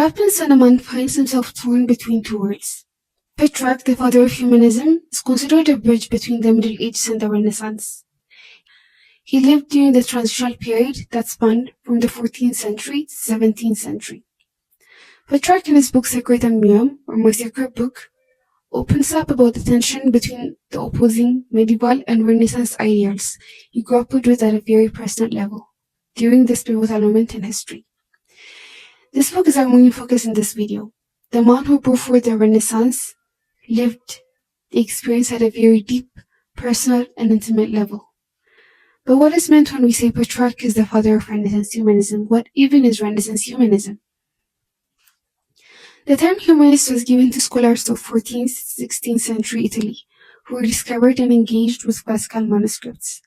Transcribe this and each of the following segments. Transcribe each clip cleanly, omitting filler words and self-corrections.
happens when a man finds himself torn between two worlds? Petrarch, the father of humanism, is considered a bridge between the Middle Ages and the Renaissance. He lived during the transitional period that spanned from the 14th century to 17th century. Petrarch, in his book Secretum, or My Secret Book, opens up about the tension between the opposing medieval and Renaissance ideals he grappled with at a very personal level during this pivotal moment in history. This book is our main focus in this video. The man who brought forth the Renaissance lived the experience at a very deep, personal, and intimate level. But what is meant when we say Petrarch is the father of Renaissance humanism? What even is Renaissance humanism? The term humanist was given to scholars of 14th to 16th century Italy, who were discovered and engaged with classical manuscripts.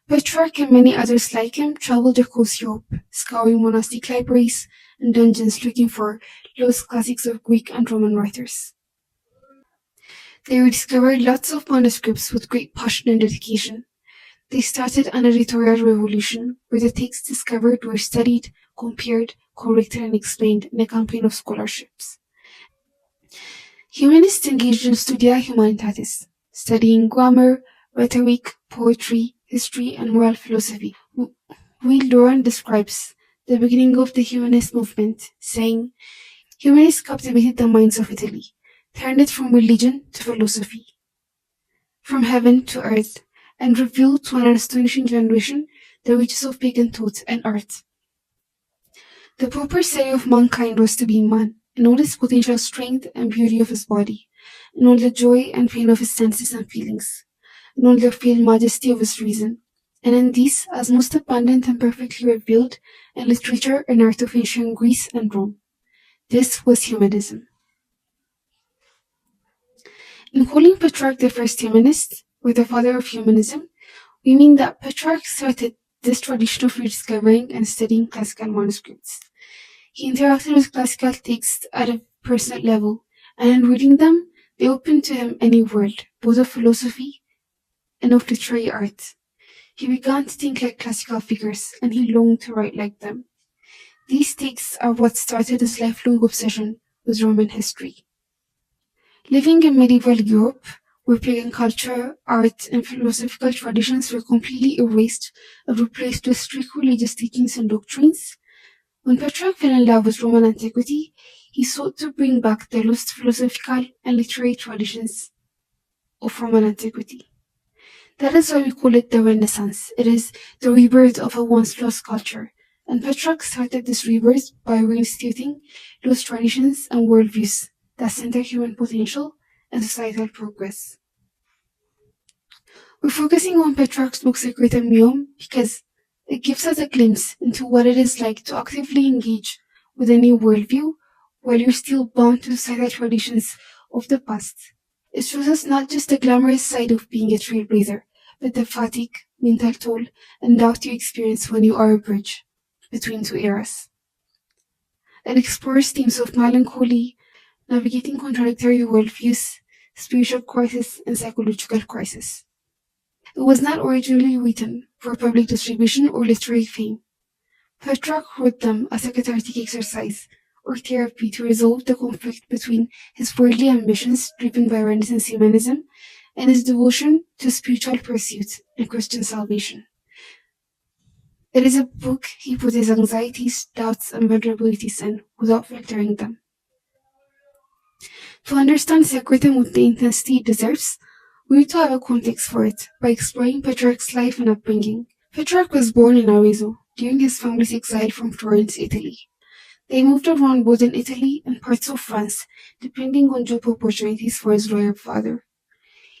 Petrarch and many others like him traveled across Europe, scouring monastic libraries and dungeons looking for lost classics of Greek and Roman writers. They rediscovered lots of manuscripts with great passion and dedication. They started an editorial revolution where the texts discovered were studied, compared, corrected, and explained in a campaign of scholarships. Humanists engaged in studia humanitatis, studying grammar, rhetoric, poetry, history, and moral philosophy. Laureate describes the beginning of the humanist movement, saying, "Humanists captivated the minds of Italy, turned it from religion to philosophy, from heaven to earth, and revealed to an astonishing generation the riches of pagan thought and art." The proper study of mankind was to be man, in all his potential strength and beauty of his body, in all the joy and pain of his senses and feelings, in all the frail majesty of his reason, and in these as most abundant and perfectly revealed in literature and art of ancient Greece and Rome. This was humanism. In calling Petrarch the first humanist, or the father of humanism, we mean that Petrarch started this tradition of rediscovering and studying classical manuscripts. He interacted with classical texts at a personal level, and in reading them, they opened to him a new world, both of philosophy and of literary art. He began to think like classical figures, and he longed to write like them. These texts are what started his lifelong obsession with Roman history. Living in medieval Europe, where pagan culture, art, and philosophical traditions were completely erased and replaced with strict religious teachings and doctrines, when Petrarch fell in love with Roman antiquity, he sought to bring back the lost philosophical and literary traditions of Roman antiquity. That is why we call it the Renaissance. It is the rebirth of a once lost culture, and Petrarch started this rebirth by reinstituting lost traditions and worldviews that center human potential and societal progress. We're focusing on Petrarch's book Secretum because it gives us a glimpse into what it is like to actively engage with a new worldview while you're still bound to societal traditions of the past. It shows us not just the glamorous side of being a trailblazer, but the fatigue, mental toll, and doubt you experience when you are a bridge between two eras. It explores themes of melancholy, navigating contradictory worldviews, spiritual crisis, and psychological crisis. It was not originally written for public distribution or literary fame. Petrarch wrote them as a cathartic exercise or therapy to resolve the conflict between his worldly ambitions driven by Renaissance humanism and his devotion to spiritual pursuit and Christian salvation. It is a book he put his anxieties, doubts, and vulnerabilities in without filtering them. To understand Secretum with the intensity it deserves, we need to have a context for it by exploring Petrarch's life and upbringing. Petrarch was born in Arezzo during his family's exile from Florence, Italy. They moved around both in Italy and parts of France, depending on job opportunities for his lawyer father.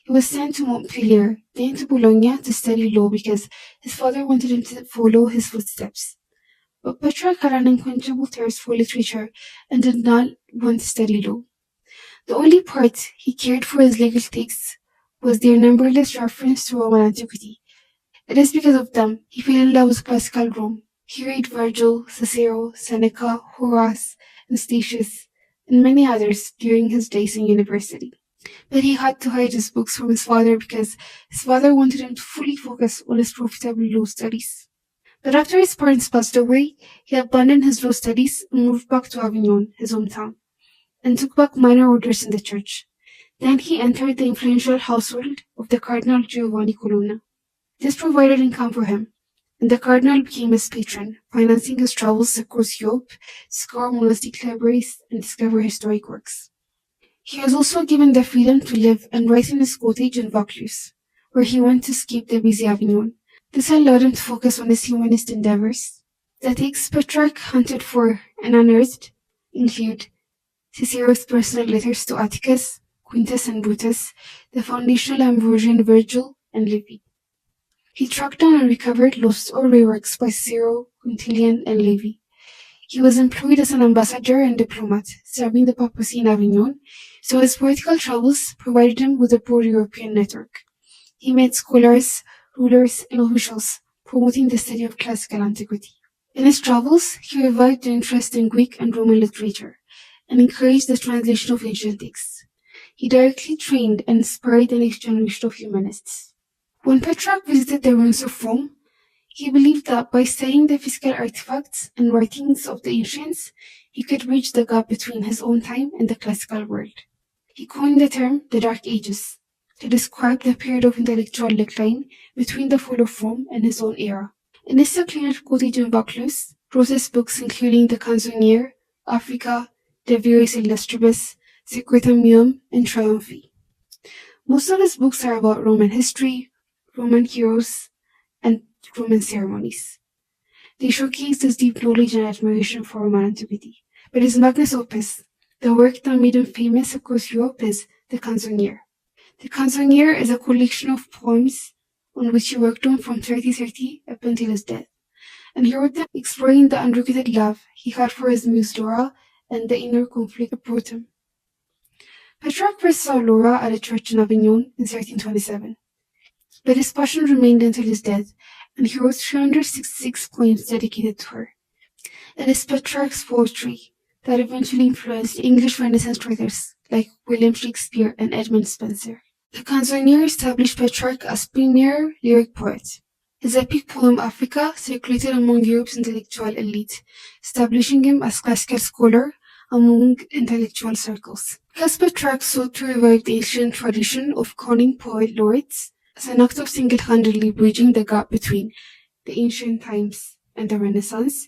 He was sent to Montpellier, then to Bologna to study law because his father wanted him to follow his footsteps. But Petrarch had an unquenchable thirst for literature and did not want to study law. The only part he cared for his legal texts was their numberless reference to Roman antiquity. It is because of them he fell in love with classical Rome. He read Virgil, Cicero, Seneca, Horace, and Statius, and many others during his days in university. But he had to hide his books from his father because his father wanted him to fully focus on his profitable law studies. But after his parents passed away, he abandoned his law studies and moved back to Avignon, his hometown, and took back minor orders in the church. Then he entered the influential household of the Cardinal Giovanni Colonna. This provided income for him, and the cardinal became his patron, financing his travels across Europe to scour monastic libraries and discover historic works. He was also given the freedom to live and write in his cottage in Vaucluse, where he went to escape the busy Avignon. This allowed him to focus on his humanist endeavors. The texts Petrarch hunted for and unearthed include Cicero's personal letters to Atticus, Quintus, and Brutus, the foundational Ambrosian Virgil, and Livy. He tracked down and recovered lost or rare works by Cicero, Quintilian, and Livy. He was employed as an ambassador and diplomat, serving the papacy in Avignon, so his political travels provided him with a broad European network. He met scholars, rulers, and officials, promoting the study of classical antiquity. In his travels, he revived the interest in Greek and Roman literature, and encouraged the translation of ancient texts. He directly trained and inspired the next generation of humanists. When Petrarch visited the ruins of Rome, he believed that by studying the physical artifacts and writings of the ancients, he could bridge the gap between his own time and the classical world. He coined the term the Dark Ages to describe the period of intellectual decline between the fall of Rome and his own era. In his secluded cottage in Vaucluse, wrote his books including The Canzoniere, Africa, De Viris Illustribus, Secretum, and Triumphi. Most of his books are about Roman history, Roman heroes, and Roman ceremonies. They showcase his deep knowledge and admiration for Roman antiquity. But his magnus opus, the work that made him famous across Europe, is The Canzoniere. The Canzoniere is a collection of poems on which he worked on from 3030 up until his death, and he wrote them exploring the unrequited love he had for his muse Laura and the inner conflict that brought him. Petrarch first saw Laura at a church in Avignon in 1327. But his passion remained until his death, and he wrote 366 poems dedicated to her. It is Petrarch's poetry that eventually influenced English Renaissance writers like William Shakespeare and Edmund Spenser. The Canzoniere established Petrarch as premier lyric poet. His epic poem Africa circulated among Europe's intellectual elite, establishing him as classical scholar among intellectual circles. Because Petrarch sought to revive the ancient tradition of crowning poet laureates, as an act of single-handedly bridging the gap between the ancient times and the Renaissance,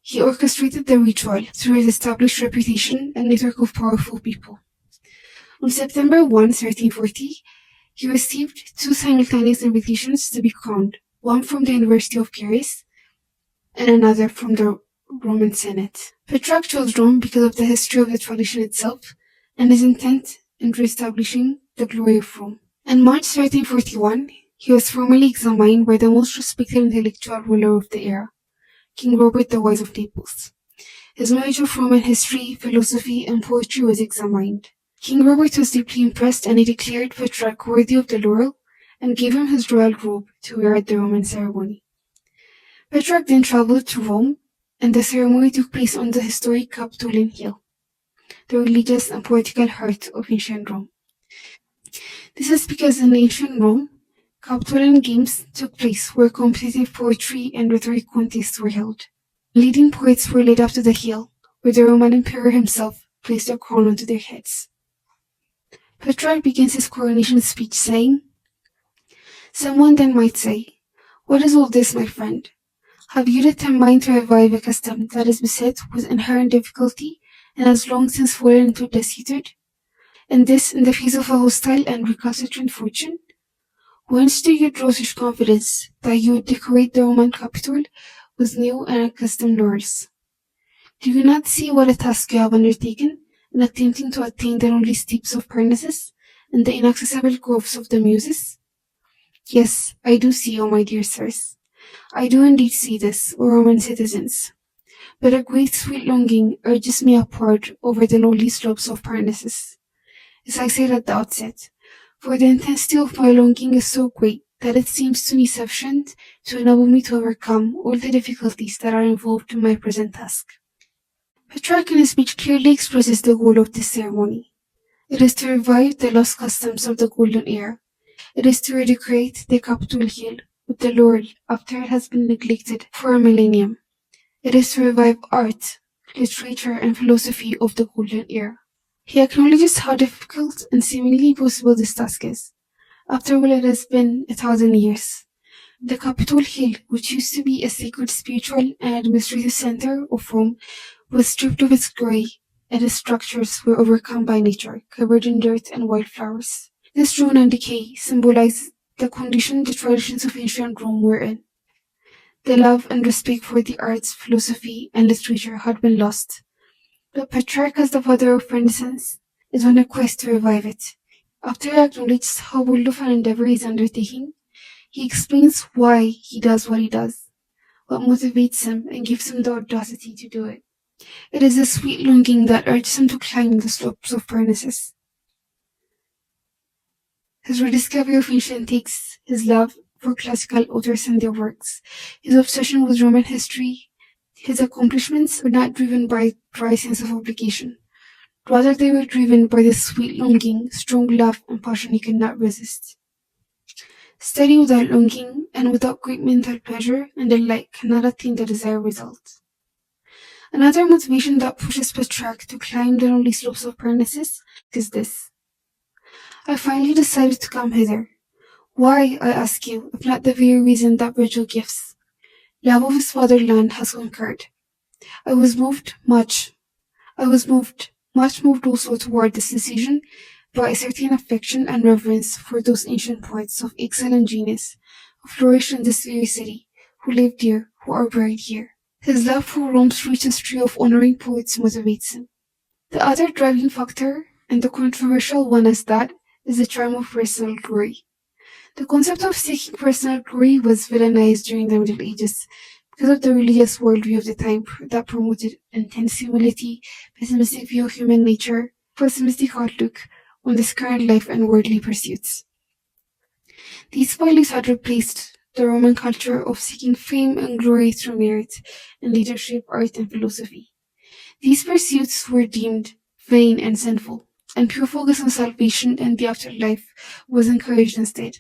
he orchestrated the ritual through his established reputation and network of powerful people. On September 1, 1340, he received 2 simultaneous invitations to be crowned, one from the University of Paris and another from the Roman Senate. Petrarch chose Rome because of the history of the tradition itself and his intent in re-establishing the glory of Rome. In March 1341, he was formally examined by the most respected intellectual ruler of the era, King Robert the Wise of Naples. His knowledge of Roman history, philosophy, and poetry was examined. King Robert was deeply impressed, and he declared Petrarch worthy of the laurel and gave him his royal robe to wear at the Roman ceremony. Petrarch then traveled to Rome, and the ceremony took place on the historic Capitoline Hill, the religious and political heart of ancient Rome. This is because in ancient Rome, Capitoline games took place where competitive poetry and rhetoric contests were held. Leading poets were led up to the hill, where the Roman emperor himself placed a crown onto their heads. Petrarch begins his coronation speech saying, "Someone then might say, 'What is all this, my friend? Have you determined to revive a custom that is beset with inherent difficulty and has long since fallen into desuetude? And this in the face of a hostile and recalcitrant fortune? Whence do you draw such confidence that you would decorate the Roman Capitol with new and unaccustomed laurels? Do you not see what a task you have undertaken in attempting to attain the lonely steeps of Parnassus and the inaccessible groves of the Muses?' Yes, I do see, O my dear sirs. I do indeed see this, O Roman citizens. But a great sweet longing urges me upward over the lonely slopes of Parnassus. As I said at the outset, for the intensity of my longing is so great that it seems to me sufficient to enable me to overcome all the difficulties that are involved in my present task." Petrarch in his speech clearly expresses the goal of this ceremony. It is to revive the lost customs of the Golden Era. It is to redecorate the Capitol Hill with the laurel after it has been neglected for a millennium. It is to revive art, literature, and philosophy of the Golden Era. He acknowledges how difficult and seemingly impossible this task is. After all, it has been 1,000 years. The Capitol Hill, which used to be a sacred spiritual and administrative center of Rome, was stripped of its glory, and its structures were overcome by nature, covered in dirt and wildflowers. This ruin and decay symbolize the condition the traditions of ancient Rome were in. The love and respect for the arts, philosophy, and literature had been lost. But Petrarch, as the father of Renaissance, is on a quest to revive it. After he acknowledges how bold of an endeavor he is undertaking, he explains why he does what he does, what motivates him and gives him the audacity to do it. It is a sweet longing that urges him to climb the slopes of Parnassus. His rediscovery of ancient texts, his love for classical authors and their works, his obsession with Roman history, his accomplishments were not driven by dry sense of obligation. Rather, they were driven by the sweet longing, strong love, and passion he could not resist. Study without longing and without great mental pleasure and delight cannot attain the desired result. Another motivation that pushes Petrarch to climb the lonely slopes of Parnassus is this. I finally decided to come hither. Why, I ask you, if not the very reason that Virgil gives? Love of his fatherland has conquered. I was much moved also toward this decision by a certain affection and reverence for those ancient poets of excellent genius who flourished in this very city, who lived here, who are buried here. His love for Rome's rich history of honoring poets motivates him. The other driving factor, and the controversial one as that, is the charm of personal glory. The concept of seeking personal glory was villainized during the Middle Ages because of the religious worldview of the time that promoted intense humility, pessimistic view of human nature, pessimistic outlook on this current life and worldly pursuits. These values had replaced the Roman culture of seeking fame and glory through merit in leadership, art, and philosophy. These pursuits were deemed vain and sinful, and pure focus on salvation and the afterlife was encouraged instead.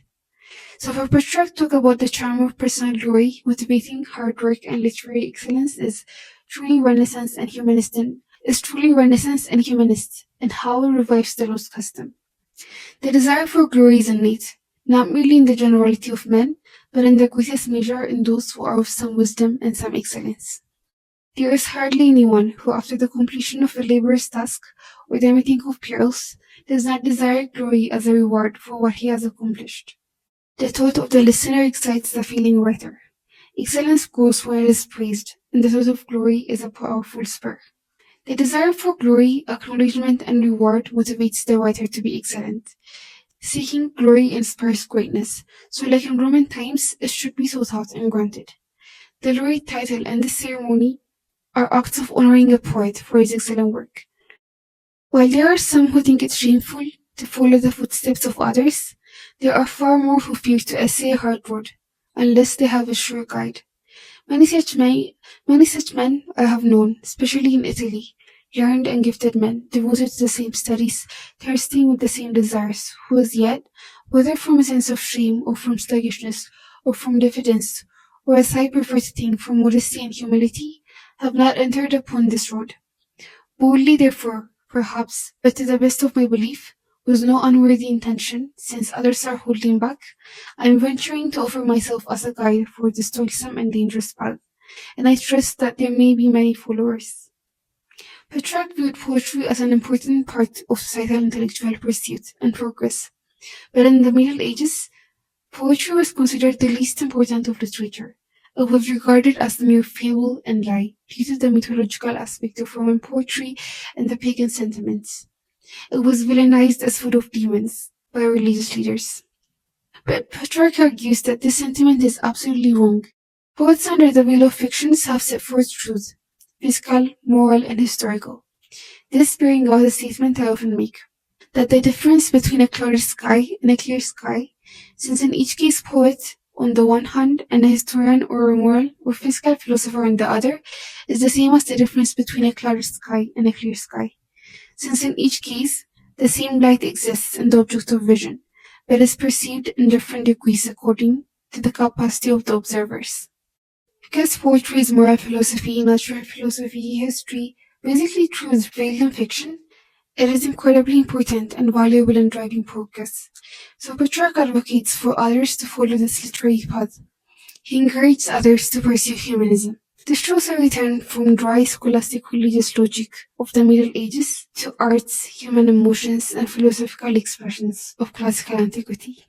So for Petrarch to talk about the charm of personal glory, motivating hard work and literary excellence is truly Renaissance and humanist and how it revives the lost custom. The desire for glory is innate, not merely in the generality of men, but in the greatest measure in those who are of some wisdom and some excellence. There is hardly anyone who, after the completion of a laborious task or the meeting of perils, does not desire glory as a reward for what he has accomplished. The thought of the listener excites the feeling writer. Excellence grows when it is praised, and the thought of glory is a powerful spur. The desire for glory, acknowledgement, and reward motivates the writer to be excellent. Seeking glory inspires greatness, so like in Roman times, it should be sought out and granted. The Laureate title and this ceremony are acts of honoring a poet for his excellent work. While there are some who think it shameful to follow the footsteps of others, there are far more who fear to essay a hard road, unless they have a sure guide. Many such men I have known, especially in Italy, learned and gifted men, devoted to the same studies, thirsting with the same desires, who as yet, whether from a sense of shame or from sluggishness or from diffidence, or as I prefer to think from modesty and humility, have not entered upon this road. Boldly, therefore, perhaps, but to the best of my belief, with no unworthy intention, since others are holding back, I am venturing to offer myself as a guide for this toilsome and dangerous path, and I trust that there may be many followers. Petrarch viewed poetry as an important part of societal intellectual pursuit and progress, but in the Middle Ages, poetry was considered the least important of literature. It was regarded as the mere fable and lie due to the mythological aspect of Roman poetry and the pagan sentiments. It was villainized as food of demons by religious leaders. But Petrarch argues that this sentiment is absolutely wrong. Poets under the veil of fictions have set forth truth, physical, moral, and historical. This bearing out a statement I often make, that the difference between a clouded sky and a clear sky, since in each case poet on the one hand and a historian or a moral or physical philosopher on the other, is the same as the difference between a clouded sky and a clear sky. Since in each case, the same light exists in the object of vision, but is perceived in different degrees according to the capacity of the observers. Because poetry is moral philosophy, natural philosophy, history, basically truth veiled in fiction, it is incredibly important and valuable in driving progress. So Petrarch advocates for others to follow this literary path. He encourages others to pursue humanism. This shows a return from dry scholastic religious logic of the Middle Ages to arts, human emotions, and philosophical expressions of classical antiquity.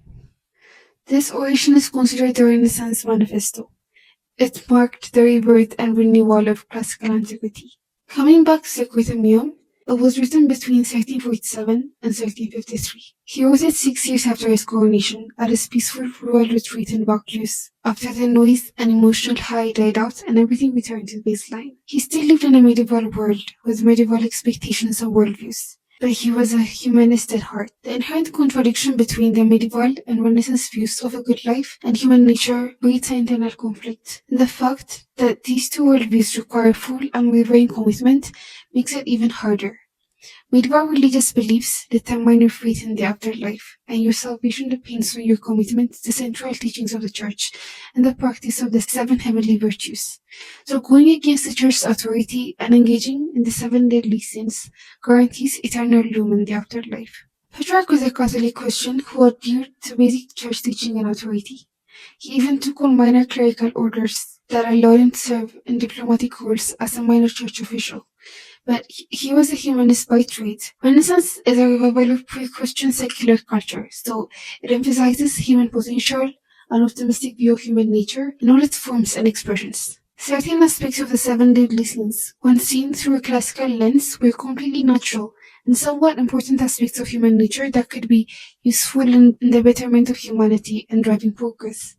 This oration is considered the Renaissance manifesto. It marked the rebirth and renewal of classical antiquity. Coming back to Secretum, it was written between 1347 and 1353. He wrote it 6 years after his coronation, at his peaceful rural retreat in Vaucluse, after the noise and emotional high died out and everything returned to baseline. He still lived in a medieval world, with medieval expectations and worldviews, but he was a humanist at heart. The inherent contradiction between the medieval and Renaissance views of a good life and human nature breeds an internal conflict. And the fact that these two worldviews require full, unwavering commitment makes it even harder. Medieval religious beliefs determine your fate in the afterlife, and your salvation depends on your commitment to the central teachings of the Church and the practice of the 7 heavenly virtues. So going against the Church's authority and engaging in the 7 deadly sins guarantees eternal doom in the afterlife. Petrarch was a Catholic Christian who adhered to basic Church teaching and authority. He even took on minor clerical orders that allowed him to serve in diplomatic roles as a minor Church official. But he was a humanist by trade. Renaissance is a revival of pre-Christian secular culture, so it emphasizes human potential, an optimistic view of human nature, in all its forms and expressions. Certain aspects of the 7 deadly sins, when seen through a classical lens, were completely natural and somewhat important aspects of human nature that could be useful in the betterment of humanity and driving progress.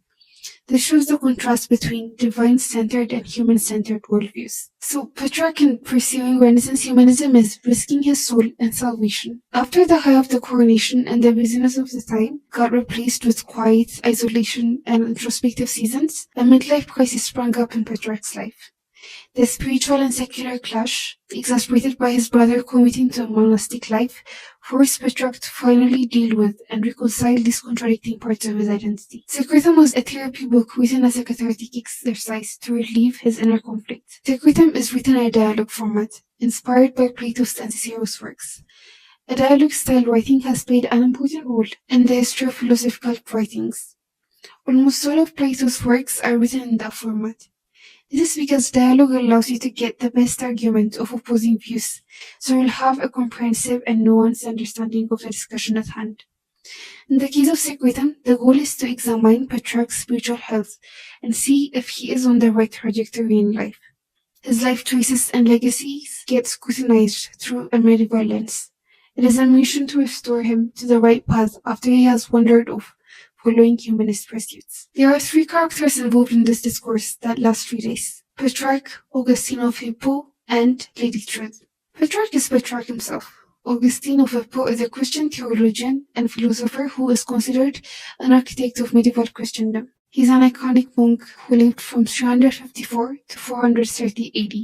This shows the contrast between divine-centered and human-centered worldviews. So Petrarch, in pursuing Renaissance humanism, is risking his soul and salvation. After the high of the coronation and the busyness of the time got replaced with quiet, isolation, and introspective seasons, a midlife crisis sprang up in Petrarch's life. The spiritual and secular clash, exasperated by his brother committing to a monastic life, forced Petrarch to finally deal with and reconcile these contradicting parts of his identity. Secretum was a therapy book written as a cathartic exercise to relieve his inner conflict. Secretum is written in a dialogue format, inspired by Plato's and Cicero's works. A dialogue-style writing has played an important role in the history of philosophical writings. Almost all of Plato's works are written in that format. This is because dialogue allows you to get the best argument of opposing views, so you'll have a comprehensive and nuanced understanding of the discussion at hand. In the case of Secretum, the goal is to examine Petrarch's spiritual health and see if he is on the right trajectory in life. His life choices and legacies get scrutinized through a medieval lens. It is a mission to restore him to the right path after he has wandered off following humanist pursuits. There are 3 characters involved in this discourse that last 3 days: Petrarch, Augustine of Hippo, and Lady Truth. Petrarch is Petrarch himself. Augustine of Hippo is a Christian theologian and philosopher who is considered an architect of medieval Christendom. He's an iconic monk who lived from 354 to 430 AD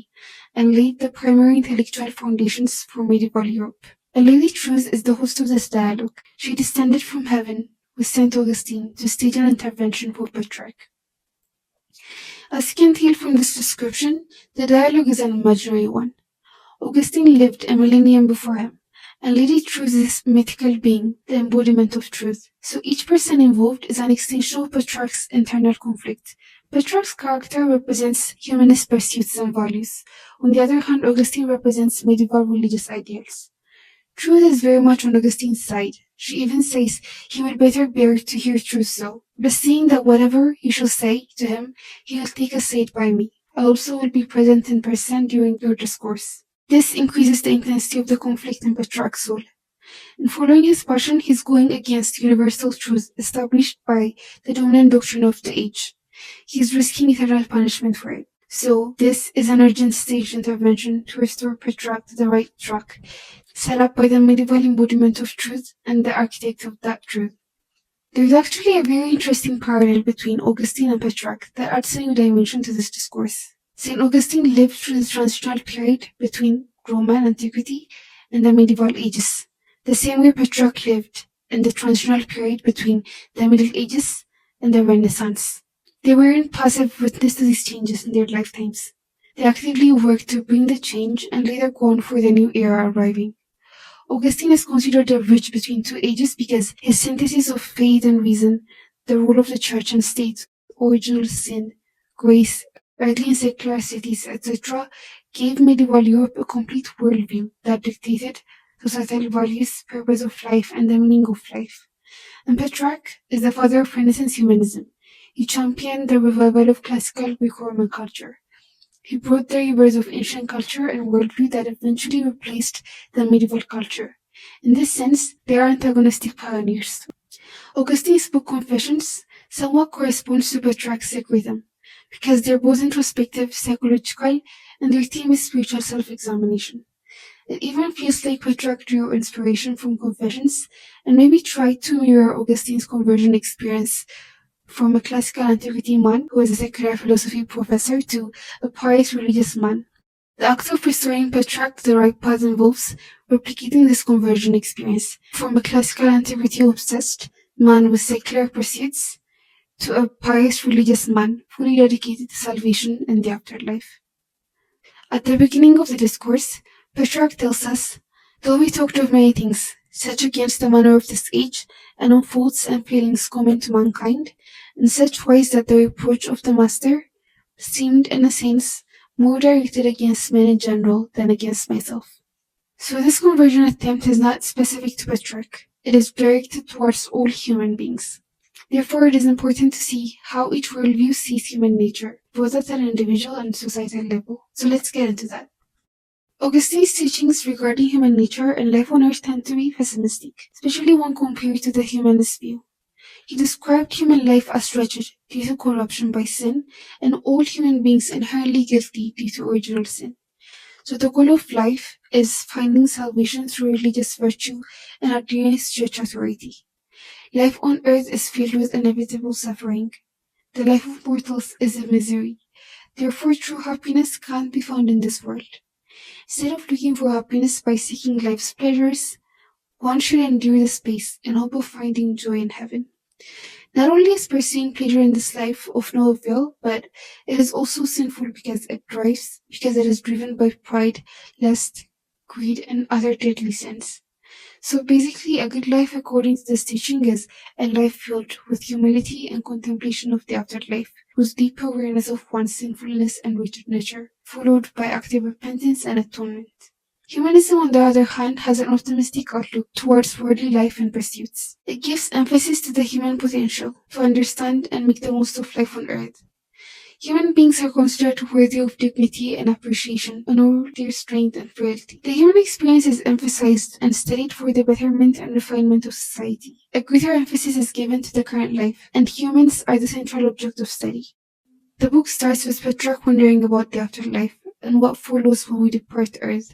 and laid the primary intellectual foundations for medieval Europe. And Lady Truth is the host of this dialogue. She descended from heaven with St. Augustine to stage an intervention for Petrarch. As you can tell from this description, the dialogue is an imaginary one. Augustine lived a millennium before him, and Lady Truth is a mythical being, the embodiment of truth. So each person involved is an extension of Petrarch's internal conflict. Petrarch's character represents humanist pursuits and values. On the other hand, Augustine represents medieval religious ideals. Truth is very much on Augustine's side. She even says he will better bear to hear truth so, but seeing that whatever you shall say to him, he will take aside by me. I also will be present in person during your discourse. This increases the intensity of the conflict in Petrarch's soul. In following his passion, he is going against universal truth established by the dominant doctrine of the age. He is risking eternal punishment for it. So, this is an urgent staged intervention to restore Petrarch to the right track, set up by the medieval embodiment of truth and the architect of that truth. There's actually a very interesting parallel between Augustine and Petrarch that adds a new dimension to this discourse. St. Augustine lived through the transitional period between Roman antiquity and the medieval ages, the same way Petrarch lived in the transitional period between the Middle Ages and the Renaissance. They weren't passive witness to these changes in their lifetimes. They actively worked to bring the change and later go on for the new era arriving. Augustine is considered a bridge between two ages because his synthesis of faith and reason, the role of the church and state, original sin, grace, earthly and secular cities, etc., gave medieval Europe a complete worldview that dictated societal values, purpose of life, and the meaning of life. And Petrarch is the father of Renaissance humanism. He championed the revival of classical Greco-Roman culture. He brought the rebirth of ancient culture and worldview that eventually replaced the medieval culture. In this sense, they are antagonistic pioneers. Augustine's book Confessions somewhat corresponds to Petrarch's Secretum, because they're both introspective, psychological, and their theme is spiritual self-examination. It even feels like Petrarch drew inspiration from Confessions and maybe tried to mirror Augustine's conversion experience from a classical antiquity man who was a secular philosophy professor to a pious religious man. The act of restoring Petrarch to the right path involves replicating this conversion experience from a classical antiquity obsessed man with secular pursuits to a pious religious man fully dedicated to salvation and the afterlife. At the beginning of the discourse, Petrarch tells us, though we talked of many things, such against the manner of this age, and on faults and failings common to mankind, in such wise that the reproach of the master seemed, in a sense, more directed against men in general than against myself. So this conversion attempt is not specific to Petrarch. It is directed towards all human beings. Therefore, it is important to see how each worldview sees human nature, both at an individual and societal level. So let's get into that. Augustine's teachings regarding human nature and life on earth tend to be pessimistic, especially when compared to the humanist view. He described human life as wretched due to corruption by sin, and all human beings inherently guilty due to original sin. So the goal of life is finding salvation through religious virtue and adherence to church authority. Life on earth is filled with inevitable suffering. The life of mortals is a misery. Therefore, true happiness can't be found in this world. Instead of looking for happiness by seeking life's pleasures, one should endure the space in hope of finding joy in heaven. Not only is pursuing pleasure in this life of no avail, but it is also sinful because it is driven by pride, lust, greed, and other deadly sins. So basically, a good life according to this teaching is a life filled with humility and contemplation of the afterlife, with deep awareness of one's sinfulness and wretched nature, followed by active repentance and atonement. Humanism, on the other hand, has an optimistic outlook towards worldly life and pursuits. It gives emphasis to the human potential to understand and make the most of life on earth. Human beings are considered worthy of dignity and appreciation in all their strength and frailty. The human experience is emphasized and studied for the betterment and refinement of society. A greater emphasis is given to the current life, and humans are the central object of study. The book starts with Petrarch wondering about the afterlife and what follows when we depart Earth.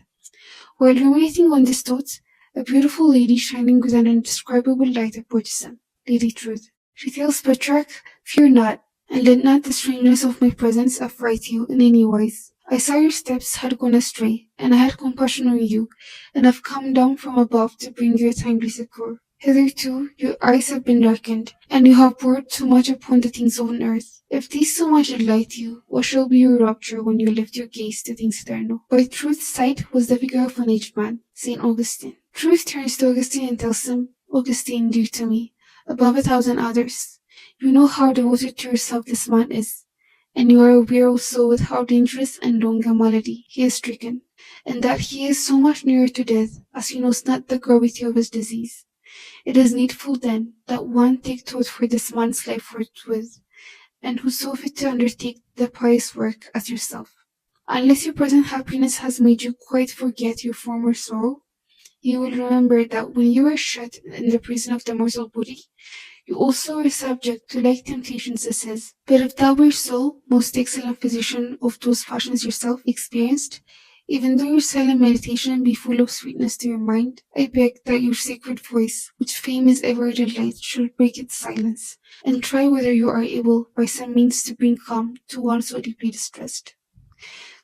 While ruminating on this thought, a beautiful lady shining with an indescribable light approaches him, Lady Truth. She tells Petrarch, "Fear not, and let not the strangeness of my presence affright you in any wise. I saw your steps had gone astray, and I had compassion on you, and have come down from above to bring you a timely succor. Hitherto your eyes have been darkened, and you have poured too much upon the things on earth. If these so much delight you, what shall be your rapture when you lift your gaze to things eternal?" By Truth's side was the figure of an aged man, St. Augustine. Truth turns to Augustine and tells him, "Augustine, dear to me, above 1,000 others, you know how devoted to yourself this man is, and you are aware also with how dangerous and long a malady he is stricken, and that he is so much nearer to death as he knows not the gravity of his disease. It is needful, then, that one take thought for this man's life forthwith, and who so fit to undertake the pious work as yourself. Unless your present happiness has made you quite forget your former sorrow, you will remember that when you were shut in the prison of the mortal body, you also are subject to like temptations as his. But if that were so, most excellent physician of those passions yourself experienced, even though your silent meditation be full of sweetness to your mind, I beg that your sacred voice, which fame is ever a delight, should break its silence, and try whether you are able by some means to bring calm to one so deeply distressed."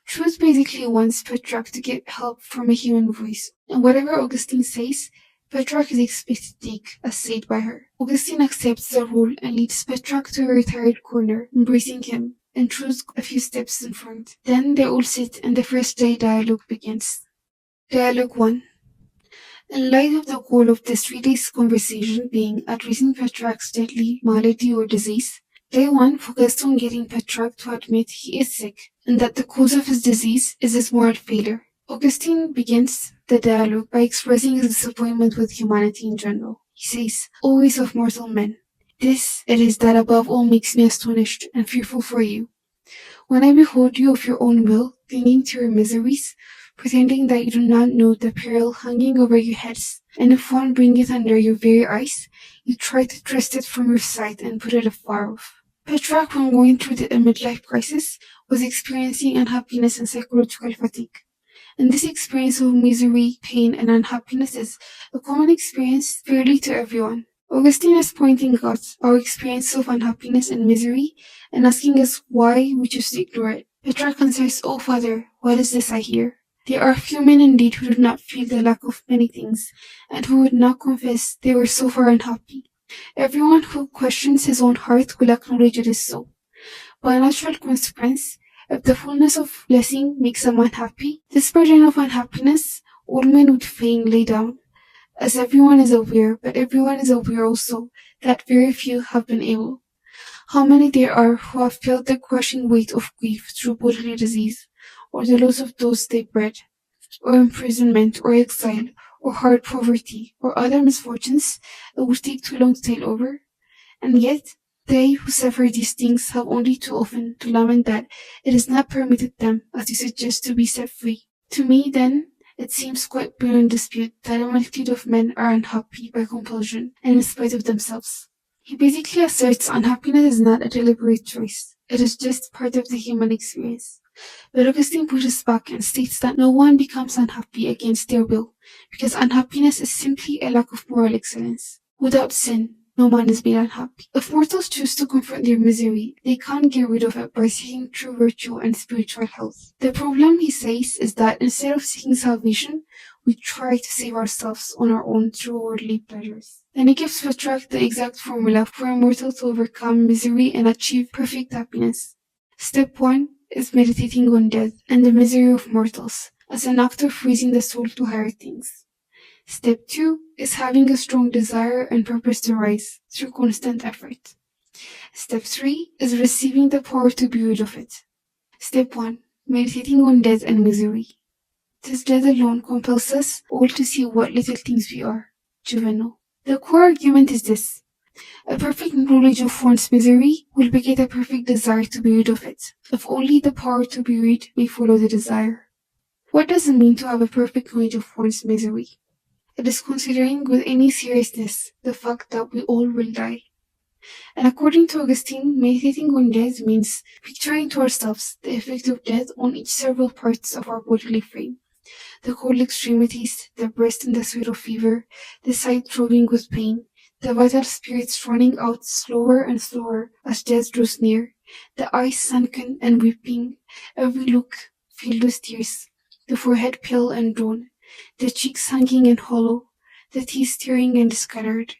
Truth basically wants Petrarch to get help from a human voice, and whatever Augustine says, Petrarch is expected to take a seat by her. Augustine accepts the role and leads Petrarch to a retired corner, embracing him, and throws a few steps in front. Then they all sit and the first day dialogue begins. Dialogue 1. In light of the goal of this 3 days conversation being addressing Petrarch's deadly malady or disease, day 1 focused on getting Petrarch to admit he is sick and that the cause of his disease is his moral failure. Augustine begins the dialogue by expressing his disappointment with humanity in general. He says, "O race of mortal men, this it is that above all makes me astonished and fearful for you. When I behold you of your own will, clinging to your miseries, pretending that you do not know the peril hanging over your heads, and if one bring it under your very eyes, you try to thrust it from your sight and put it afar off." Petrarch, when going through the midlife crisis, was experiencing unhappiness and psychological fatigue. And this experience of misery, pain, and unhappiness is a common experience fairly to everyone. Augustine is pointing out our experience of unhappiness and misery and asking us why we choose to ignore it. Petrarch answers, "O Father, what is this I hear? There are few men indeed who do not feel the lack of many things, and who would not confess they were so far unhappy. Everyone who questions his own heart will acknowledge it is so. By natural consequence, if the fullness of blessing makes a man happy, this burden of unhappiness all men would fain lay down, as everyone is aware, but everyone is aware also that very few have been able. How many there are who have felt the crushing weight of grief through bodily disease, or the loss of those they bred, or imprisonment, or exile, or hard poverty, or other misfortunes that would take too long to tell over, and yet they who suffer these things have only too often to lament that it is not permitted them, as you suggest, to be set free. To me, then, it seems quite beyond dispute that a multitude of men are unhappy by compulsion and in spite of themselves." He basically asserts unhappiness is not a deliberate choice. It is just part of the human experience. But Augustine pushes back and states that no one becomes unhappy against their will, because unhappiness is simply a lack of moral excellence. Without sin, no man is made unhappy. If mortals choose to confront their misery, they can't get rid of it by seeking true virtue and spiritual health. The problem, he says, is that instead of seeking salvation, we try to save ourselves on our own through worldly pleasures. Then he gives Petrarch the exact formula for a mortal to overcome misery and achieve perfect happiness. Step 1 is meditating on death and the misery of mortals as an act of raising the soul to higher things. Step 2 is having a strong desire and purpose to rise through constant effort. Step 3 is receiving the power to be rid of it. Step 1. Meditating on death and misery. This death alone compels us all to see what little things we are. Juvenal. The core argument is this. A perfect knowledge of one's misery will beget a perfect desire to be rid of it, if only the power to be rid may follow the desire. What does it mean to have a perfect knowledge of one's misery? It is considering with any seriousness the fact that we all will die. And according to Augustine, meditating on death means picturing to ourselves the effect of death on each several parts of our bodily frame. The cold extremities, the breast in the sweat of fever, the side throbbing with pain, the vital spirits running out slower and slower as death draws near, the eyes sunken and weeping, every look filled with tears, the forehead pale and drawn, the cheeks hanging and hollow, the teeth staring and discolored,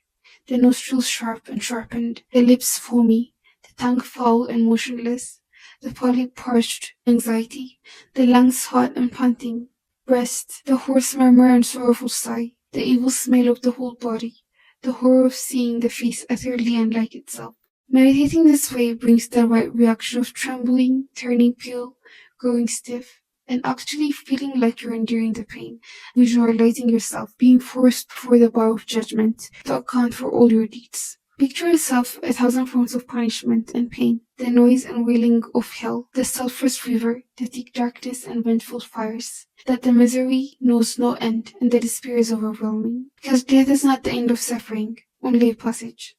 the nostrils sharp and sharpened, the lips foamy, the tongue foul and motionless, the palate parched, anxiety, the lungs hot and panting, breast, the hoarse murmur and sorrowful sigh, the evil smell of the whole body, the horror of seeing the face utterly unlike itself. Meditating this way brings the right reaction of trembling, turning pale, growing stiff, and actually feeling like you're enduring the pain, visualizing yourself being forced before the bar of judgment to account for all your deeds. Picture yourself 1,000 forms of punishment and pain, the noise and wailing of hell, the sulphurous river, the thick darkness and vengeful fires, that the misery knows no end and the despair is overwhelming. Because death is not the end of suffering, only a passage.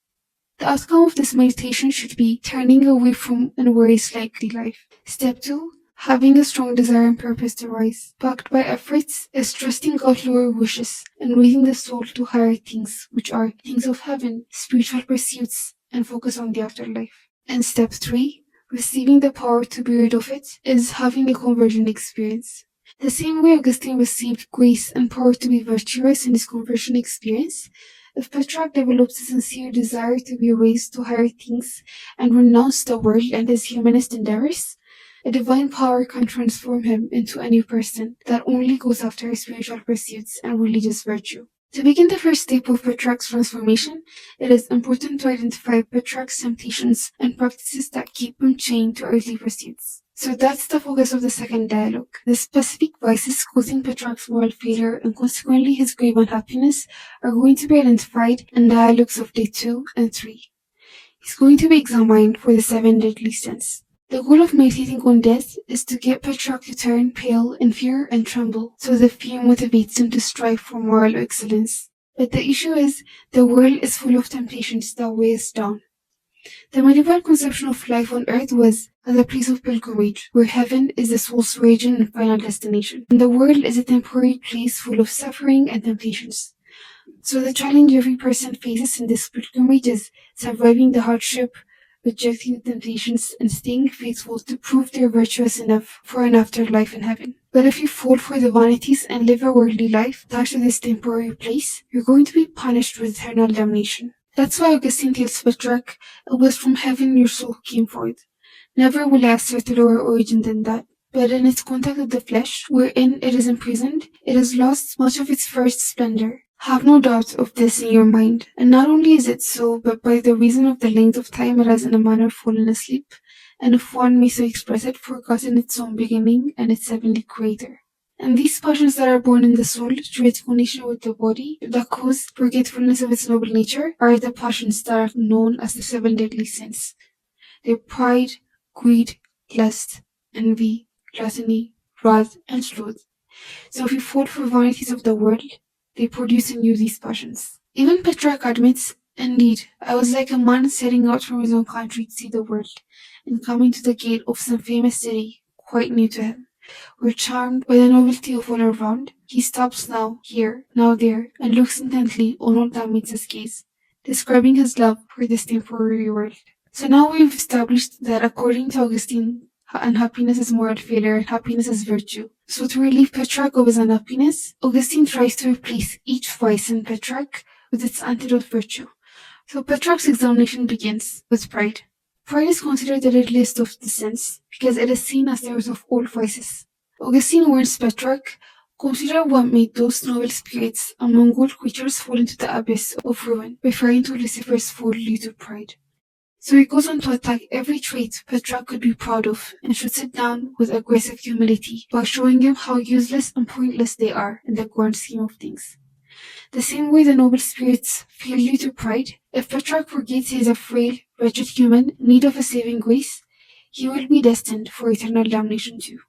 The outcome of this meditation should be turning away from unworries like life. Step 2. Having a strong desire and purpose to rise, backed by efforts, is trusting out lower wishes and raising the soul to higher things, which are things of heaven, spiritual pursuits, and focus on the afterlife. And step 3, receiving the power to be rid of it, is having a conversion experience. The same way Augustine received grace and power to be virtuous in his conversion experience, if Petrarch develops a sincere desire to be raised to higher things and renounce the world and his humanist endeavors, a divine power can transform him into a new person that only goes after his spiritual pursuits and religious virtue. To begin the first step of Petrarch's transformation, it is important to identify Petrarch's temptations and practices that keep him chained to earthly pursuits. So that's the focus of the second dialogue. The specific vices causing Petrarch's moral failure and consequently his grave unhappiness are going to be identified in dialogues of day 2 and 3. He's going to be examined for the 7 deadly sins. The goal of meditating on death is to get Petrarch to turn pale in fear and tremble, so the fear motivates him to strive for moral excellence. But the issue is, the world is full of temptations that weigh us down. The medieval conception of life on earth was as a place of pilgrimage, where heaven is the soul's origin and final destination, and the world is a temporary place full of suffering and temptations. So the challenge every person faces in this pilgrimage is surviving the hardship, rejecting the temptations, and staying faithful to prove they're virtuous enough for an afterlife in heaven. But if you fall for the vanities and live a worldly life attached to this temporary place, you're going to be punished with eternal damnation. That's why Augustine tells Petrarch, it was from heaven your soul came forth. Never will I assert a lower origin than that. But in its contact with the flesh, wherein it is imprisoned, it has lost much of its first splendor. Have no doubt of this in your mind, and not only is it so, but by the reason of the length of time it has in a manner fallen asleep, and if one may so express it, forgotten its own beginning and its heavenly creator. And these passions that are born in the soul through its connection with the body, that cause forgetfulness of its noble nature, are the passions that are known as the 7 deadly sins. They're pride, greed, lust, envy, gluttony, wrath, and sloth. So if you fall for vanities of the world, they produce in you these passions. Even Petrarch admits, indeed, I was like a man setting out from his own country to see the world, and coming to the gate of some famous city, quite new to him, where charmed by the novelty of all around, he stops now here, now there, and looks intently on all that meets his gaze, describing his love for this temporary world. So now we've established that according to Augustine, unhappiness is moral failure and happiness is virtue. So to relieve Petrarch of his unhappiness, Augustine tries to replace each vice in Petrarch with its antidote virtue. So Petrarch's examination begins with pride. Pride is considered the deadliest of the sins because it is seen as the root of all vices. Augustine warns Petrarch, consider what made those noble spirits among all creatures fall into the abyss of ruin, referring to Lucifer's fall due to pride. So he goes on to attack every trait Petrarch could be proud of and shoots it down with aggressive humility by showing him how useless and pointless they are in the grand scheme of things. The same way the noble spirits feel due to pride, if Petrarch forgets he is a frail, wretched human in need of a saving grace, he will be destined for eternal damnation too.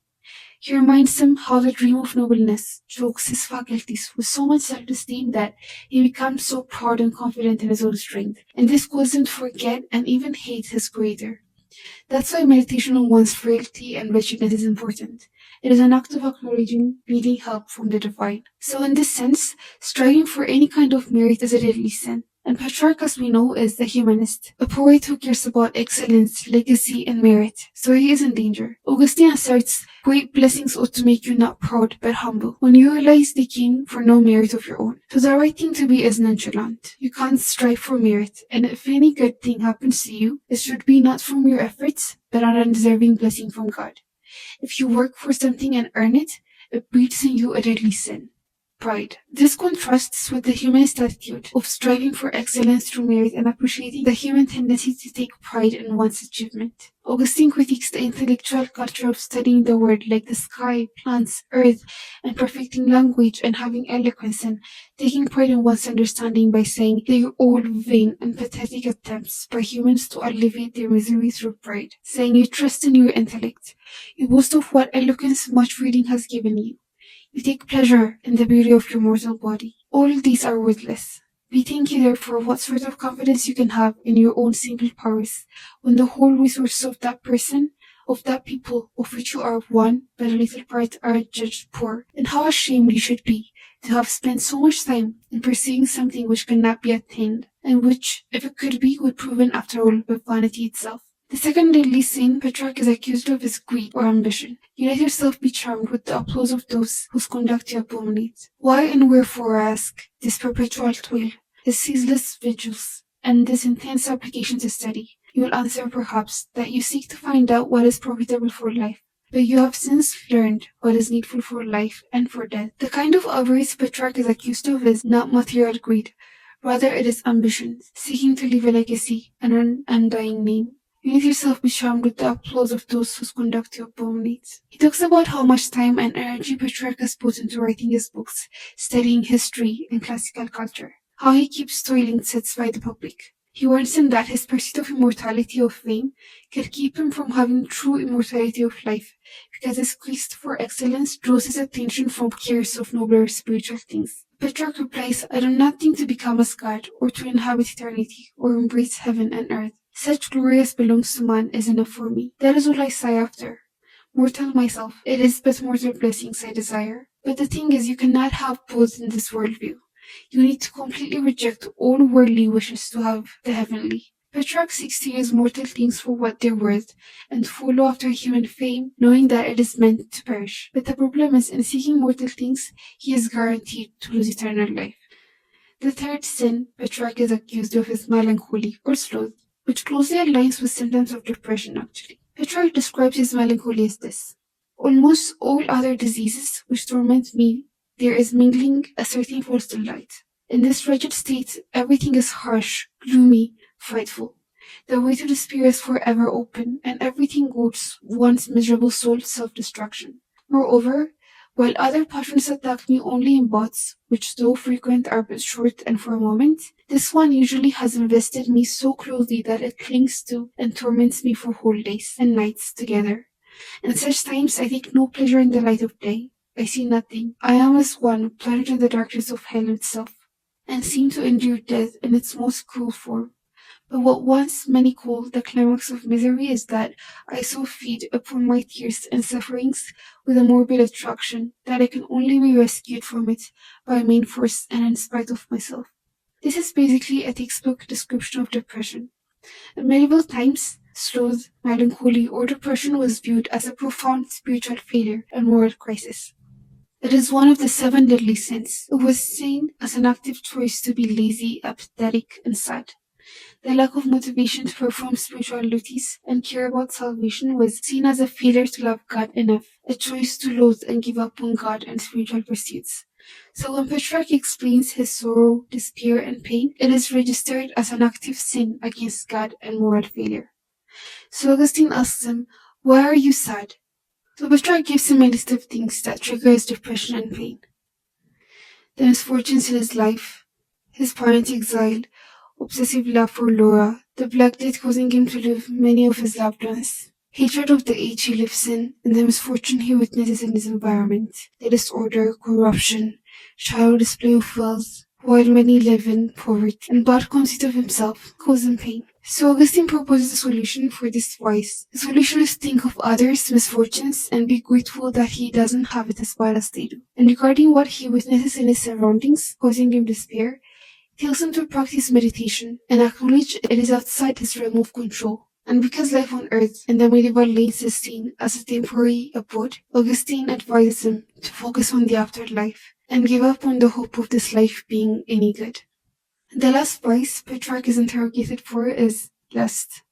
He reminds him how the dream of nobleness chokes his faculties with so much self-esteem that he becomes so proud and confident in his own strength, and this causes him to forget and even hate his Creator. That's why meditation on one's frailty and wretchedness is important. It is an act of acknowledging, needing help from the divine. So in this sense, striving for any kind of merit is a deadly sin. And Petrarch, as we know, is the humanist, a poet who cares about excellence, legacy, and merit, so he is in danger. Augustine asserts, great blessings ought to make you not proud, but humble, when you realize they came for no merit of your own. So the right thing to be is nonchalant. You can't strive for merit, and if any good thing happens to you, it should be not from your efforts, but an undeserving blessing from God. If you work for something and earn it, it breeds in you a deadly sin. Pride. This contrasts with the humanist attitude of striving for excellence through merit and appreciating the human tendency to take pride in one's achievement. Augustine critiques the intellectual culture of studying the world like the sky, plants, earth, and perfecting language and having eloquence and taking pride in one's understanding by saying they are all vain and pathetic attempts by humans to alleviate their misery through pride, saying you trust in your intellect, you boast of what eloquence much reading has given you. You take pleasure in the beauty of your mortal body. All these are worthless. Be thinking therefore what sort of confidence you can have in your own single powers, when the whole resources of that person, of that people, of which you are one, but a little part are judged poor, and how ashamed you should be to have spent so much time in pursuing something which cannot be attained, and which, if it could be, would prove after all but vanity itself. The second deadly sin Petrarch is accused of is greed or ambition. You let yourself be charmed with the applause of those whose conduct you abominate. Why and wherefore, I ask, this perpetual toil, this ceaseless vigils, and this intense application to study? You will answer perhaps that you seek to find out what is profitable for life. But you have since learned what is needful for life and for death. The kind of avarice Petrarch is accused of is not material greed. Rather, it is ambition, seeking to leave a legacy and an undying name. You let yourself be charmed with the applause of those whose conduct you abominate. He talks about how much time and energy Petrarch has put into writing his books, studying history and classical culture. How he keeps toiling to satisfy the public. He warns him that his pursuit of immortality of fame can keep him from having true immortality of life, because his quest for excellence draws his attention from cares of nobler spiritual things. Petrarch replies, I do not think to become as God, or to inhabit eternity, or embrace heaven and earth. Such glory as belongs to man is enough for me. That is all I sigh after. Mortal myself, it is but mortal blessings I desire. But the thing is, you cannot have both in this worldview. You need to completely reject all worldly wishes to have the heavenly. Petrarch seeks to use mortal things for what they're worth, and follow after human fame, knowing that it is meant to perish. But the problem is, in seeking mortal things, he is guaranteed to lose eternal life. The third sin Petrarch is accused of is melancholy, or sloth, which closely aligns with symptoms of depression actually. Petrarch describes his melancholy as this. Almost all other diseases which torment me, there is mingling a certain false delight. In this wretched state, everything is harsh, gloomy, frightful. The way to despair is forever open, and everything goads one's miserable soul to self-destruction. Moreover, while other passions attack me only in bouts, which though frequent are but short and for a moment, this one usually has invested me so closely that it clings to and torments me for whole days and nights together. In such times I take no pleasure in the light of day. I see nothing. I am as one plunged in the darkness of hell itself, and seem to endure death in its most cruel form. But what once many call the climax of misery is that I so feed upon my tears and sufferings with a morbid attraction that I can only be rescued from it by main force and in spite of myself. This is basically a textbook description of depression. In medieval times, sloth, melancholy, or depression was viewed as a profound spiritual failure and moral crisis. It is one of the 7 deadly sins. It was seen as an active choice to be lazy, apathetic, and sad. The lack of motivation to perform spiritual duties and care about salvation was seen as a failure to love God enough, a choice to loathe and give up on God and spiritual pursuits. So when Petrarch explains his sorrow, despair, and pain, it is registered as an active sin against God and moral failure. So Augustine asks him, why are you sad? So Petrarch gives him a list of things that trigger his depression and pain. The misfortunes in his life, his parents' exile, obsessive love for Laura, the Black Death causing him to lose many of his loved ones, hatred of the age he lives in, and the misfortune he witnesses in his environment, the disorder, corruption, shallow display of wealth, while many live in poverty, and bad conceit of himself cause him pain. So Augustine proposes a solution for this vice. The solution is to think of others' misfortunes and be grateful that he doesn't have it as bad as they do. And regarding what he witnesses in his surroundings, causing him despair, tells him to practice meditation and acknowledge it is outside his realm of control. And because life on earth in the medieval lanes is seen as a temporary abode, Augustine advises him to focus on the afterlife and give up on the hope of this life being any good. The last vice Petrarch is interrogated for is lust.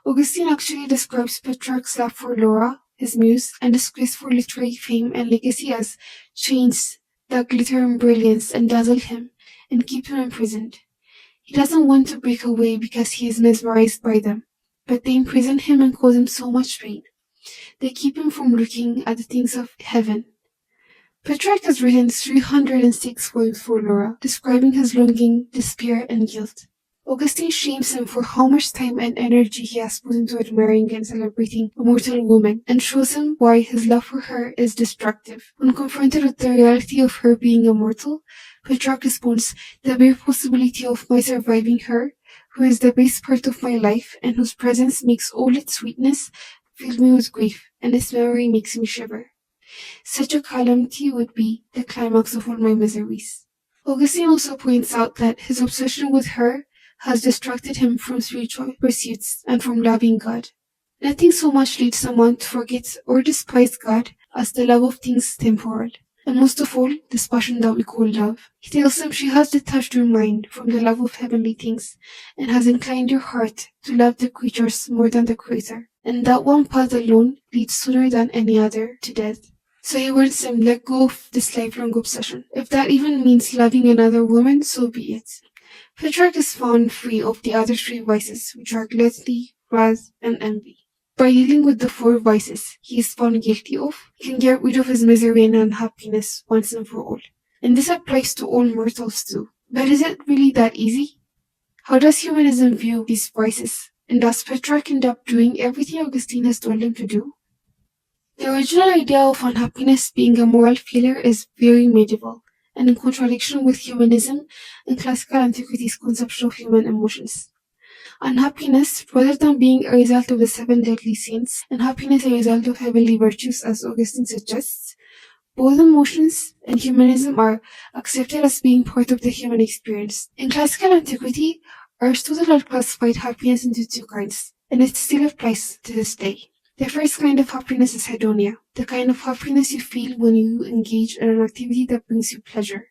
Augustine actually describes Petrarch's love for Laura, his muse, and his quest for literary fame and legacy as chains that glitter in brilliance and dazzle him and keep him imprisoned. He doesn't want to break away because he is mesmerized by them, but they imprison him and cause him so much pain. They keep him from looking at the things of heaven. Petrarch has written 306 poems for Laura, describing his longing, despair, and guilt. Augustine shames him for how much time and energy he has put into admiring and celebrating a mortal woman, and shows him why his love for her is destructive. When confronted with the reality of her being immortal, Petrarch responds, the bare possibility of my surviving her, who is the base part of my life and whose presence makes all its sweetness, fill me with grief, and its memory makes me shiver. Such a calamity would be the climax of all my miseries. Augustine also points out that his obsession with her has distracted him from spiritual pursuits and from loving God. Nothing so much leads someone to forget or despise God as the love of things temporal, and most of all, this passion that we call love. He tells them she has detached your mind from the love of heavenly things and has inclined your heart to love the creatures more than the Creator, and that one path alone leads sooner than any other to death. So he warns them, let go of this lifelong obsession. If that even means loving another woman, so be it. Petrarch is found free of the other three vices, which are gluttony, wrath, and envy. By dealing with the four vices he is found guilty of, he can get rid of his misery and unhappiness once and for all. And this applies to all mortals too. But is it really that easy? How does humanism view these vices? And does Petrarch end up doing everything Augustine has told him to do? The original idea of unhappiness being a moral failure is very medieval, and in contradiction with humanism and classical antiquity's conception of human emotions. Unhappiness, rather than being a result of the seven deadly sins, and happiness a result of heavenly virtues, as Augustine suggests, both emotions and humanism are accepted as being part of the human experience. In classical antiquity, Aristotle had classified happiness into two kinds, and it still applies to this day. The first kind of happiness is hedonia, the kind of happiness you feel when you engage in an activity that brings you pleasure.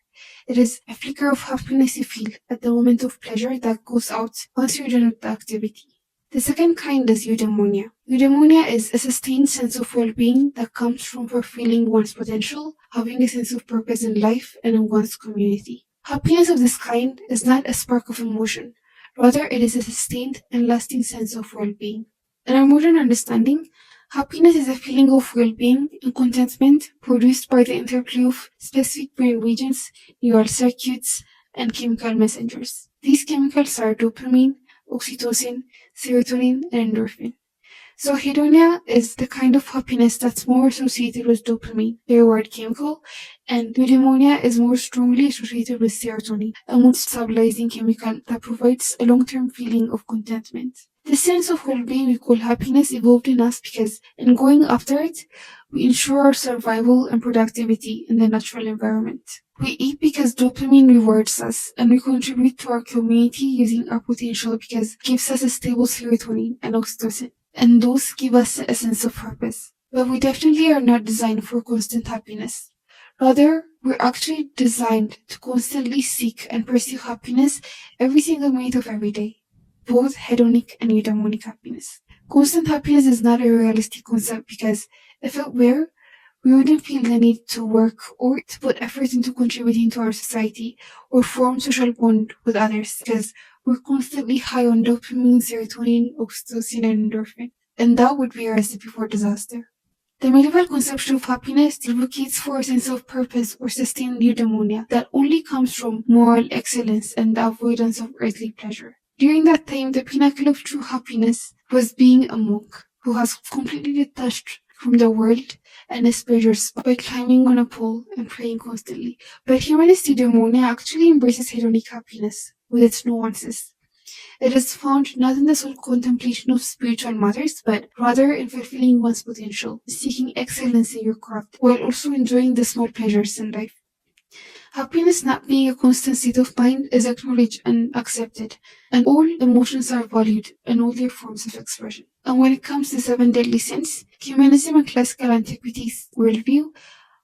It is a flicker of happiness you feel at the moment of pleasure that goes out once you're done with the activity. The second kind is eudaimonia. Eudaimonia is a sustained sense of well-being that comes from fulfilling one's potential, having a sense of purpose in life and in one's community. Happiness of this kind is not a spark of emotion, rather it is a sustained and lasting sense of well-being. In our modern understanding, happiness is a feeling of well-being and contentment produced by the interplay of specific brain regions, neural circuits, and chemical messengers. These chemicals are dopamine, oxytocin, serotonin, and endorphin. So hedonia is the kind of happiness that's more associated with dopamine, the reward chemical, and eudaimonia is more strongly associated with serotonin, a mood stabilizing chemical that provides a long-term feeling of contentment. The sense of well-being we call happiness evolved in us because in going after it, we ensure our survival and productivity in the natural environment. We eat because dopamine rewards us, and we contribute to our community using our potential because it gives us a stable serotonin and oxytocin, and those give us a sense of purpose. But we definitely are not designed for constant happiness. Rather, we're actually designed to constantly seek and pursue happiness every single minute of every day, both hedonic and eudaimonic happiness. Constant happiness is not a realistic concept because if it were, we wouldn't feel the need to work or to put effort into contributing to our society or form social bond with others because we're constantly high on dopamine, serotonin, oxytocin, and endorphin. And that would be a recipe for disaster. The medieval conception of happiness advocates for a sense of purpose or sustained eudaimonia that only comes from moral excellence and the avoidance of earthly pleasure. During that time, the pinnacle of true happiness was being a monk who has completely detached from the world and his pleasures by climbing on a pole and praying constantly. But humanist eudaimonia actually embraces hedonic happiness with its nuances. It is found not in the sole contemplation of spiritual matters, but rather in fulfilling one's potential, seeking excellence in your craft, while also enjoying the small pleasures in life. Happiness not being a constant state of mind is acknowledged and accepted, and all emotions are valued in all their forms of expression. And when it comes to seven deadly sins, humanism and classical antiquity's worldview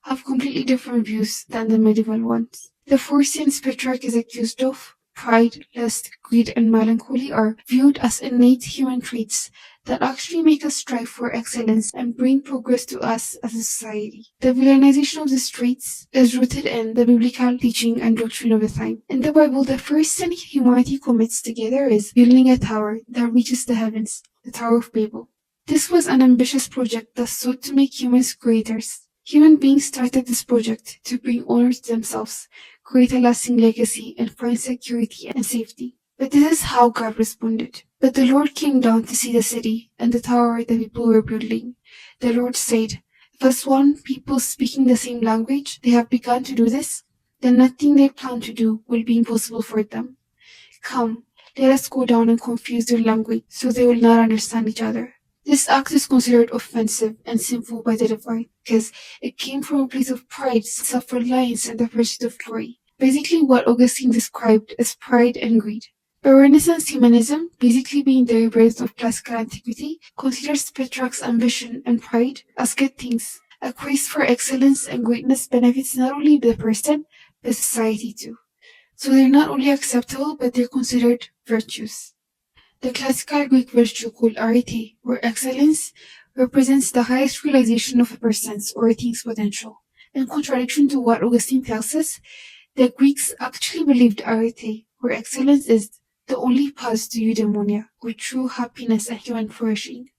have completely different views than the medieval ones. The four sins Petrarch is accused of, pride, lust, greed, and melancholy, are viewed as innate human traits that actually make us strive for excellence and bring progress to us as a society. The villainization of these traits is rooted in the biblical teaching and doctrine of the time. In the Bible, the first sin humanity commits together is building a tower that reaches the heavens, the Tower of Babel. This was an ambitious project that sought to make humans creators. Human beings started this project to bring honor to themselves, create a lasting legacy, and find security and safety. But this is how God responded. But the Lord came down to see the city and the tower the people were building. The Lord said, if as one people speaking the same language they have begun to do this, then nothing they plan to do will be impossible for them. Come, let us go down and confuse their language so they will not understand each other. This act is considered offensive and sinful by the divine because it came from a place of pride, self-reliance, and the pursuit of glory. Basically what Augustine described as pride and greed. A Renaissance humanism, basically being the rebirth of classical antiquity, considers Petrarch's ambition and pride as good things. A quest for excellence and greatness benefits not only the person, but society too. So they're not only acceptable, but they're considered virtues. The classical Greek virtue called arete, or excellence, represents the highest realization of a person's or a thing's potential. In contradiction to what Augustine tells us, the Greeks actually believed arete, or excellence, is the only path to eudaimonia, or true happiness and human flourishing.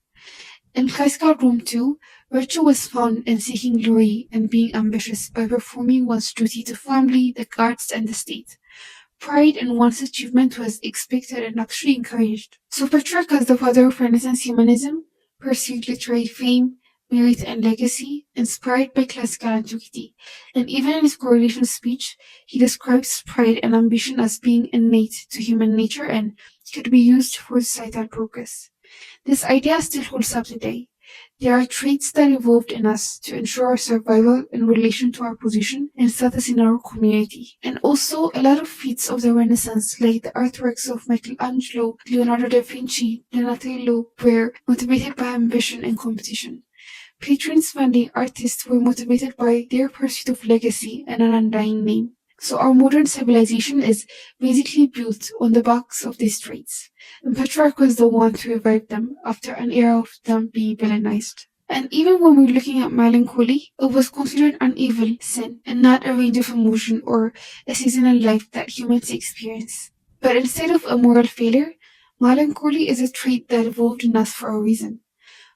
In classical Rome too, virtue was found in seeking glory and being ambitious by performing one's duty to family, the gods, and the state. Pride in one's achievement was expected and actually encouraged. So Petrarch, as the father of Renaissance humanism, pursued literary fame, merit, and legacy inspired by classical antiquity, and even in his coronation speech, he describes pride and ambition as being innate to human nature and could be used for societal progress. This idea still holds up today. There are traits that evolved in us to ensure our survival in relation to our position and status in our community. And also, a lot of feats of the Renaissance, like the artworks of Michelangelo, Leonardo da Vinci, Donatello, were motivated by ambition and competition. Patrons funding artists were motivated by their pursuit of legacy and an undying name. So our modern civilization is basically built on the backs of these traits. And Petrarch was the one to revive them after an era of them being villainized. And even when we're looking at melancholy, it was considered an evil sin and not a range of emotion or a seasonal life that humans experience. But instead of a moral failure, melancholy is a trait that evolved in us for a reason.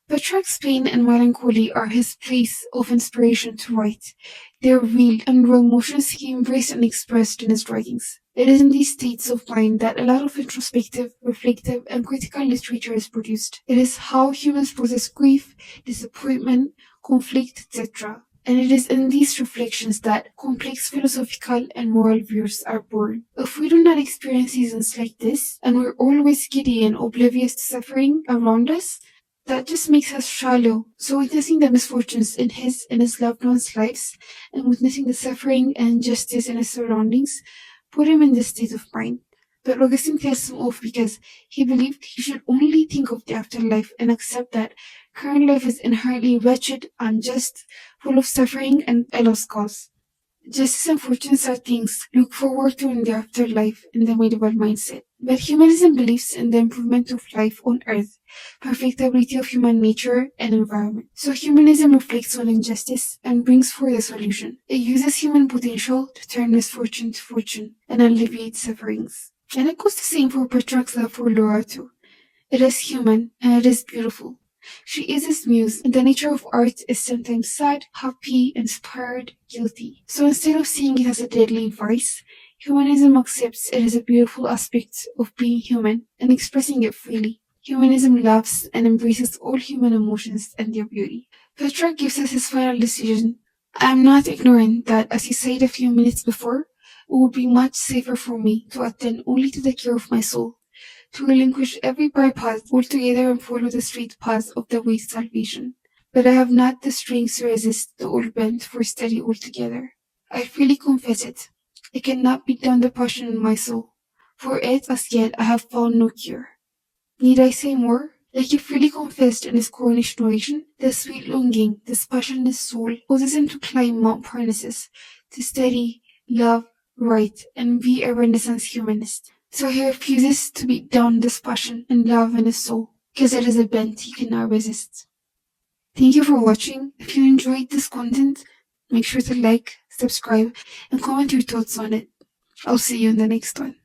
Petrarch's pain and melancholy are his place of inspiration to write. They are real and raw emotions he embraced and expressed in his writings. It is in these states of mind that a lot of introspective, reflective, and critical literature is produced. It is how humans process grief, disappointment, conflict, etc. And it is in these reflections that complex philosophical and moral views are born. If we do not experience seasons like this, and we're always giddy and oblivious to suffering around us, that just makes us shallow. So witnessing the misfortunes in his and his loved ones' lives and witnessing the suffering and injustice in his surroundings put him in this state of mind. But Augustine tells him off because he believed he should only think of the afterlife and accept that current life is inherently wretched, unjust, full of suffering and a lost cause. Justice and fortunes are things look forward to in the afterlife in the medieval mindset. But humanism believes in the improvement of life on earth, perfectibility of human nature and environment. So humanism reflects on injustice and brings forth a solution. It uses human potential to turn misfortune to fortune and alleviate sufferings. And it goes the same for Petrarch's love for Laura too. It is human and it is beautiful. She is his muse, and the nature of art is sometimes sad, happy, inspired, guilty. So instead of seeing it as a deadly vice, humanism accepts it as a beautiful aspect of being human and expressing it freely. Humanism loves and embraces all human emotions and their beauty. Petrarch gives us his final decision. I am not ignorant that, as he said a few minutes before, it would be much safer for me to attend only to the care of my soul, to relinquish every bypath altogether and follow the straight path of the way to salvation. But I have not the strength to resist the old bent for study altogether. I freely confess it. It cannot beat down the passion in my soul. For it, as yet, I have found no cure. Need I say more? Like he freely confessed in his coronation oration, the sweet longing, this passion in his soul, causes him to climb Mount Parnassus, to study, love, write, and be a Renaissance humanist. So he refuses to beat down this passion and love in his soul, because it is a bent he cannot resist. Thank you for watching. If you enjoyed this content, make sure to like, subscribe, and comment your thoughts on it. I'll see you in the next one.